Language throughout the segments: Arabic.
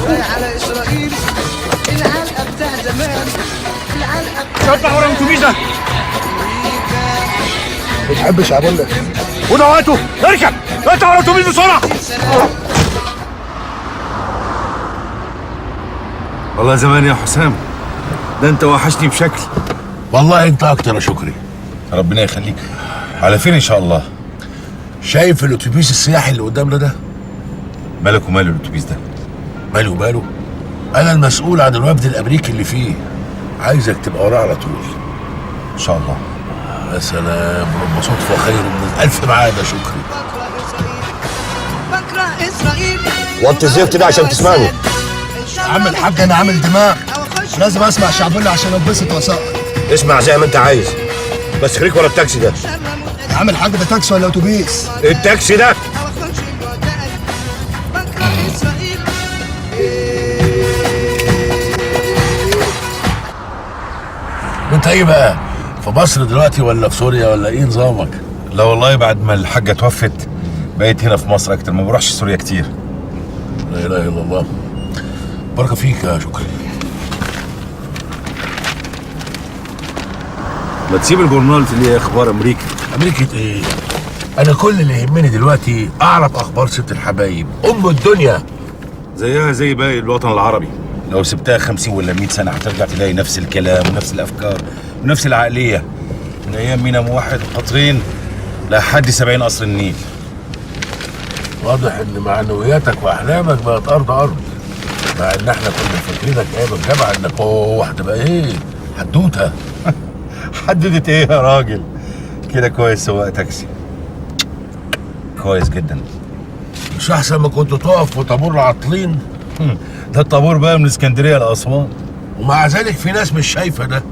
على اسرائيل العلقه بتاع زمان، العلقه بتاع اطلع ورا الاتوبيس ده. ما تحبش اقول لك وده وقته، اركب اطلع ورا الاتوبيس بسرعه. والله زمان يا حسام، ده انت وحشني بشكل. والله انت اكتر يا شكري. ربنا يخليك. على فين ان شاء الله؟ شايف الاتوبيس السياحي اللي قدامنا ده؟ مالك وماله الاتوبيس ده؟ ماله انا المسؤول عن الوفد الامريكي اللي فيه، عايزك تبقى وراه على طول. ان شاء الله. يا سلام، رب صدفه خير من الالف معاد يا شكري. بكره اسرائيل. وطي الزفت ده عشان تسمعني. يا عم الحاج انا عامل دماغ، لازم اسمع شعبولة عشان انبسط واسقط. اسمع زي ما انت عايز، بس خليك ورا التاكسي ده. يا عم الحاج ده تاكسي ولا اتوبيس؟ التاكسي ده. بكره اسرائيل. انت ايه بقى؟ في مصر دلوقتي ولا في سوريا ولا ايه نظامك؟ لا والله بعد ما الحاجه توفت بقيت هنا في مصر اكتر، ما بروحش سوريا كتير. لا اله الا الله. بركه فيك يا شكري. ما تسيب الجورنال اللي هي اخبار امريكا. امريكا ايه؟ انا كل اللي يهمني دلوقتي اعرف اخبار ست الحبايب ام الدنيا. زيها زي باقي الوطن العربي، لو سبتها 50 ولا 100 سنه هترجع تلاقي نفس الكلام ونفس الافكار ونفس العقليه، من ايام مينا موحد القطرين لحد 70 قصر النيل. واضح ان معنوياتك واحلامك بقت ارض، مع ان احنا كنا فاكرينك ايام الجامعه انك هتبقى ايه؟ حدوته. حددت ايه يا راجل؟ كده كويس سواق تاكسي، كويس جدا. مش احسن ما كنت تقف وطابور عاطلين؟ ده الطابور بقى من اسكندريه لاسوان. ومع ذلك في ناس مش شايفه ده،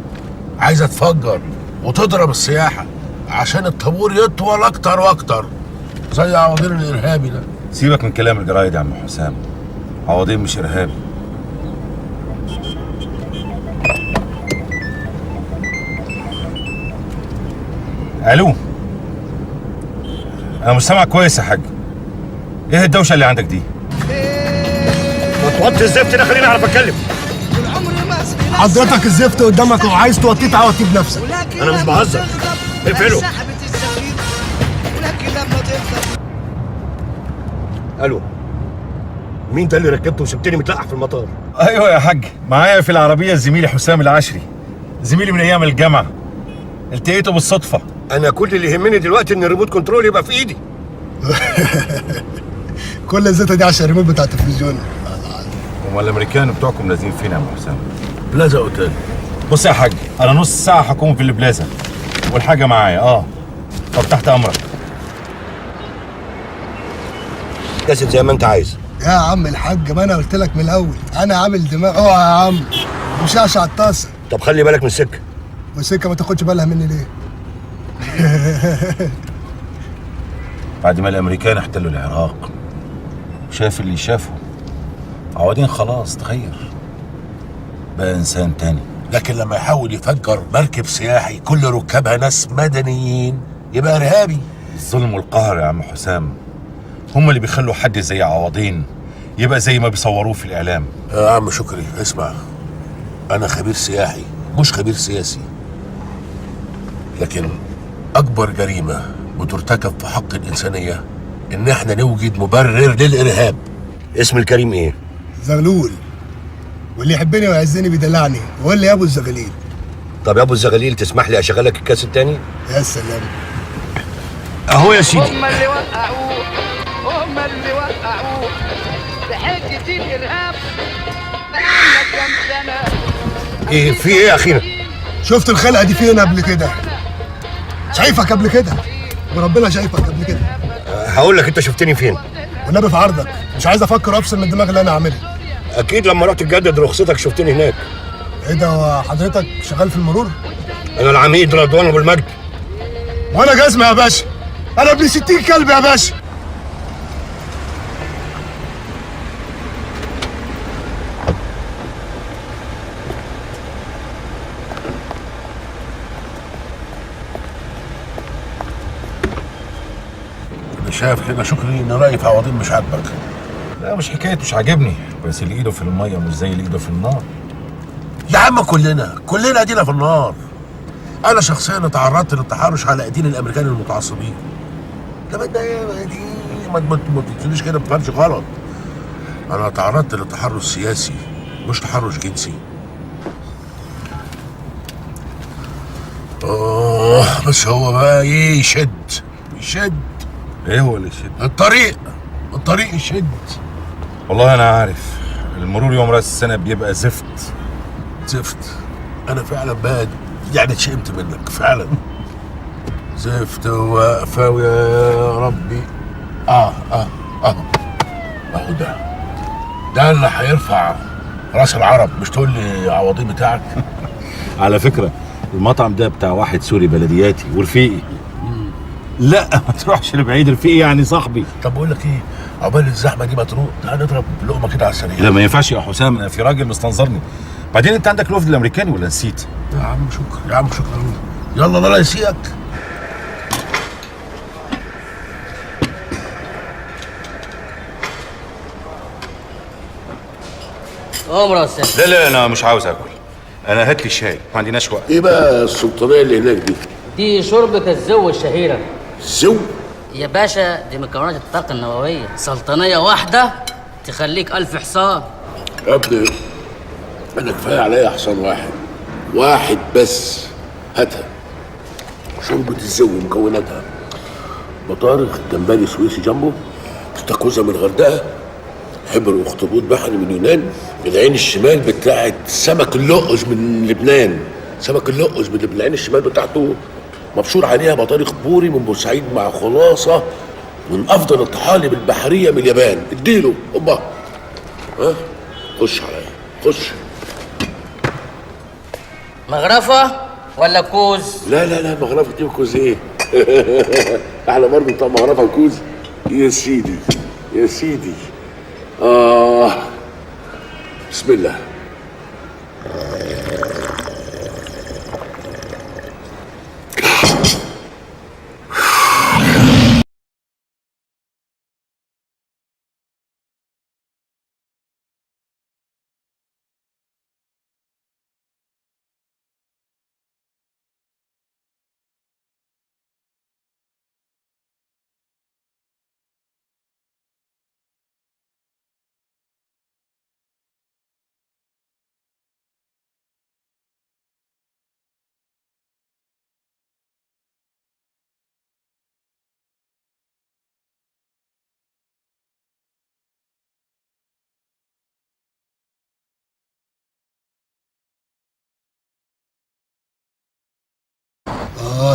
عايزه تفجر وتضرب السياحه عشان الطابور يطول اكتر واكتر، زي عوضين الارهابي ده. سيبك من كلام الجرايد يا عم حسام، عوضين مش ارهابي. الو، انا مش سامع كويس يا حاج. ايه الدوشه اللي عندك دي؟ ما توطي الزفت ده، خليني اعرف اتكلم. حضرتك الزفت قدامك وعايز توطيه تعوطيه بنفسك. انا مش بهزر. اقفله. الو، مين ده اللي ركبته وسبتني متلقح في المطار؟ ايوه يا حاج، معايا في العربيه زميلي حسام العشري، زميلي من ايام الجامعه، التقيته بالصدفه. انا كل اللي يهمني دلوقتي ان الريموت كنترول يبقى في ايدي. كل الزيطه دي عشان الريموت بتاع التلفزيون. امال الامريكان بتوعكم نازلين فين يا عم حسام؟ بلازا اوتيل. بص يا حاج، انا نص ساعه هكون في البلازا والحاجه معايا. طب تحت امرك. كاسب زي ما انت عايز. يا عم الحاج، ما انا قلت لك من الاول انا عامل دماغ. اوعى يا عم، مش هشع الطاسه. طب خلي بالك من السكه. والسكه ما تاخدش بالها مني ليه؟ بعد ما الامريكان احتلوا العراق شاف اللي شافه، عوضين خلاص تغير، بقى انسان تاني. لكن لما يحاول يفجر مركب سياحي كل ركابها ناس مدنيين يبقى ارهابي. الظلم والقهر يا عم حسام هم اللي بيخلوا حد زي عوضين يبقى زي ما بيصوروه في الاعلام. يا عم شكري اسمع، انا خبير سياحي مش خبير سياسي، لكن اكبر جريمه بترتكب في حق الانسانيه ان احنا نوجد مبرر للارهاب. اسم الكريم ايه؟ زغلول، واللي يحبني ويعزني بيدلعني ويقول لي يا ابو الزغاليل. طب يا ابو الزغاليل تسمح لي اشغلك الكاس التاني؟ يا سلام. اهو يا سيدي. هم اللي وقعوه بحجة الارهاب بقالنا كام سنة. ايه في ايه يا اخينا؟ شفت الخلقه دي فين قبل كده؟ شايفك قبل كده وربنا شايفك قبل كده. هقول لك انت شفتني فين؟ والنبي في عرضك، مش عايز افكر افصل من الدماغ اللي انا عاملها. اكيد لما رحت تجدد رخصتك شفتني هناك. ايه ده، هو حضرتك شغال في المرور؟ انا العميد رضوان ابو المجد. وانا جزمه يا باشا، انا ابن 60 كلب يا باشا. انا شايف كده شكري ان رايي في عوضين مش عاجبك، لا مش حكايه مش عاجبني، بس اللي ايده في الميه مش زي اللي ايده في النار. يا عم كلنا ايدينا في النار. انا شخصيا تعرضت للتحرش على ايدين الامريكان المتعصبين. ده دي ما تقوليش كده، ما تفهمش غلط. انا تعرضت للتحرش سياسي مش تحرش جنسي. بس هو بقى ايه، يشد. ايه هو اللي يشد؟ الطريق يشد. والله انا عارف المرور يوم راس السنه بيبقى زفت. انا فعلا يعني اتشئمت منك فعلا. زفت واقفه ويا ربي. اهو ده اللي هيرفع راس العرب، مش تقول لي عوضين بتاعك. على فكره المطعم ده بتاع واحد سوري بلدياتي ورفيقي. لا ما تروحش لبعيد، رفيقي يعني صاحبي. طب بقول لك ايه، عقبال الزحمه دي ما تروح تعال نضرب لقمه كده على السريع. لا ما ينفعش يا حسام، انا في راجل مستنظرني. بعدين انت عندك الوفد الامريكاني ولا نسيت؟ يا عم شكرا. يلا ده لا يسيئك. عمر يا استاذ. لا انا مش عاوز اكل، انا هات لي شاي، ما عندناش وقت. ايه بقى السلطانيه اللي هناك دي؟ دي شوربة الزو الشهيرة الزو؟ يا باشا، دي مكونات الطاقة النووية، سلطانية واحدة تخليك 1000 حصان. يا ابني انا كفايه عليا حصان واحد بس. هاتها. شوربه الزو مكوناتها: بطارخ جمبري سويسي جامبو، استاكوزا من الغردقه، حبر واخطبوط بحري من اليونان، العين الشمال بتاعت سمك اللقز من لبنان. العين الشمال بتاعته مبشور عليها بطارخ بوري من بورسعيد مع خلاصه من افضل الطحالب البحريه من اليابان. اديله اوبا. خش عليا خش. مغرفة ولا كوز؟ لا مغرفه دي وكوز ايه؟ احنا برضه بتاع مغرفه وكوز. يا سيدي بسم الله.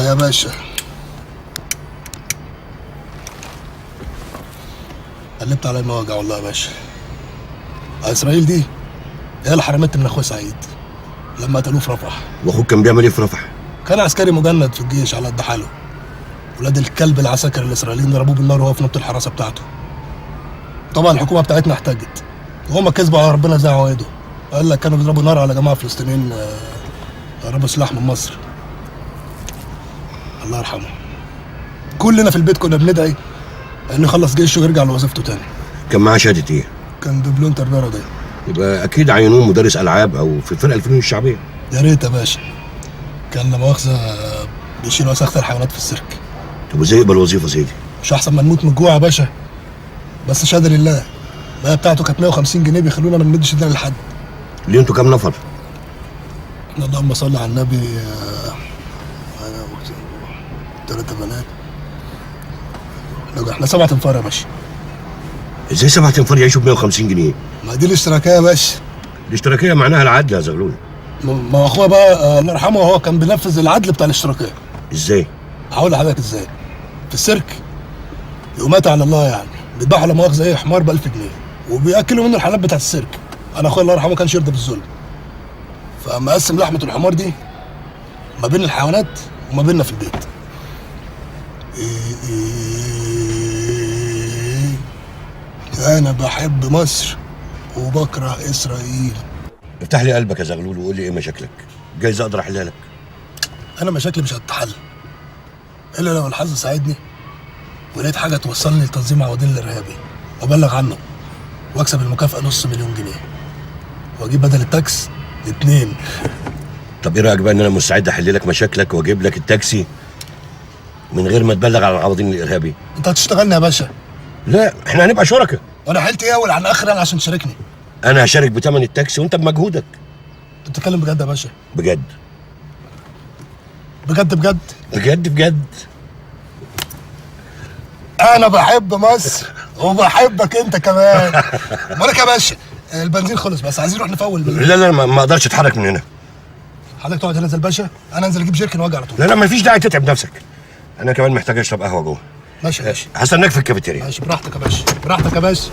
يا باشا، قلبت على المواجع والله يا باشا. اسرائيل دي هي اللي حرمت من اخويا سعيد لما قتلوه في رفح. واخوك كان بيعمل ايه في رفح؟ كان عسكري مجند في الجيش على قد حاله. ولاد الكلب العساكر الاسرائيليين ضربوه بالنار وهو في نبط الحراسه بتاعته. طبعا الحكومه بتاعتنا احتاجت وهم كذبوا على ربنا زي عوايده. قال لك كانوا بيضربوا نار على جماعه فلسطينيين هربوا سلاح من مصر. الله يرحمه. كلنا في البيت كنا بندعي انه يخلص جيشه ويرجع لوظيفته تاني. كان معاه شهاده ايه؟ كان دبلوم تربيه رياضيه. يبقى اكيد عينوه مدرس العاب او في الفرقه الفنون الشعبيه. يا ريت يا باشا. كان لا مؤاخذه بيشيل وساخه الحيوانات في السيرك. طب وازاي يقبل وظيفه زي دي؟ مش احسن ما نموت من الجوع يا باشا؟ بس شهاده لله. الباقيه بتاعته كانت 150 جنيه بيخلونا ما نمدش ايدينا لحد. ليه انتوا كام نفر؟ اللهم صل على النبي. انا 3 بنات. احنا 7 انفار يا باشا. ازاي 7 انفار يعيشوا ب 150 جنيه؟ ما دي الاشتراكيه يا باشا. الاشتراكيه معناها العدل يا زغلول. ما هو اخويا بقى الله يرحمه هو كان بينفذ العدل بتاع الاشتراكيه. ازاي؟ هقول لحضرتك ازاي. في السيرك يومات على الله يعني بيذبحوا لا مؤاخذه ايه حمار ب 1000 جنيه وبياكلوا منه الحالات بتاعت السيرك. انا اخويا الله يرحمه كانش يرضى بالظلم. فمقسم لحمه الحمار دي ما بين الحيوانات وما بيننا في البيت. انا بحب مصر وبكره اسرائيل. افتح لي قلبك يا زغلول وقول لي ايه مشاكلك، جايز اقدر احلها لك. انا مشاكلي مش هتتحل الا لو الحظ ساعدني ولقيت حاجه توصلني لتنظيم عوادين الارهابي وابلغ عنه. واكسب المكافاه نص مليون جنيه، واجيب بدل التاكس 2. طب ايه رايك بقى ان انا مستعد احل لك مشاكلك واجيب لك التاكسي من غير ما تبلغ عن العوضين الارهابي؟ انت هتشتغلني يا باشا؟ لا احنا هنبقى شركاء. وانا حيلت ايه اول عن اخر يعني عشان تشاركني؟ انا هشارك بثمن التاكسي وانت بمجهودك. انت بتتكلم بجد يا باشا؟ بجد بجد بجد؟ بجد بجد. انا بحب مصر وبحبك انت كمان. بقولك يا باشا البنزين خلص، بس عايزين نروح نفول لا لا ما اقدرش اتحرك من هنا. حضرتك تقعد هنا زي الباشا، انا انزل اجيب جيركن واجي على طول. لا لا ما فيش داعي تتعب نفسك، انا كمان محتاج اشرب قهوه جوه. ماشي يا باشا. هستناك في الكافيتيريا. ماشي براحتك يا باشا، براحتك يا باشا.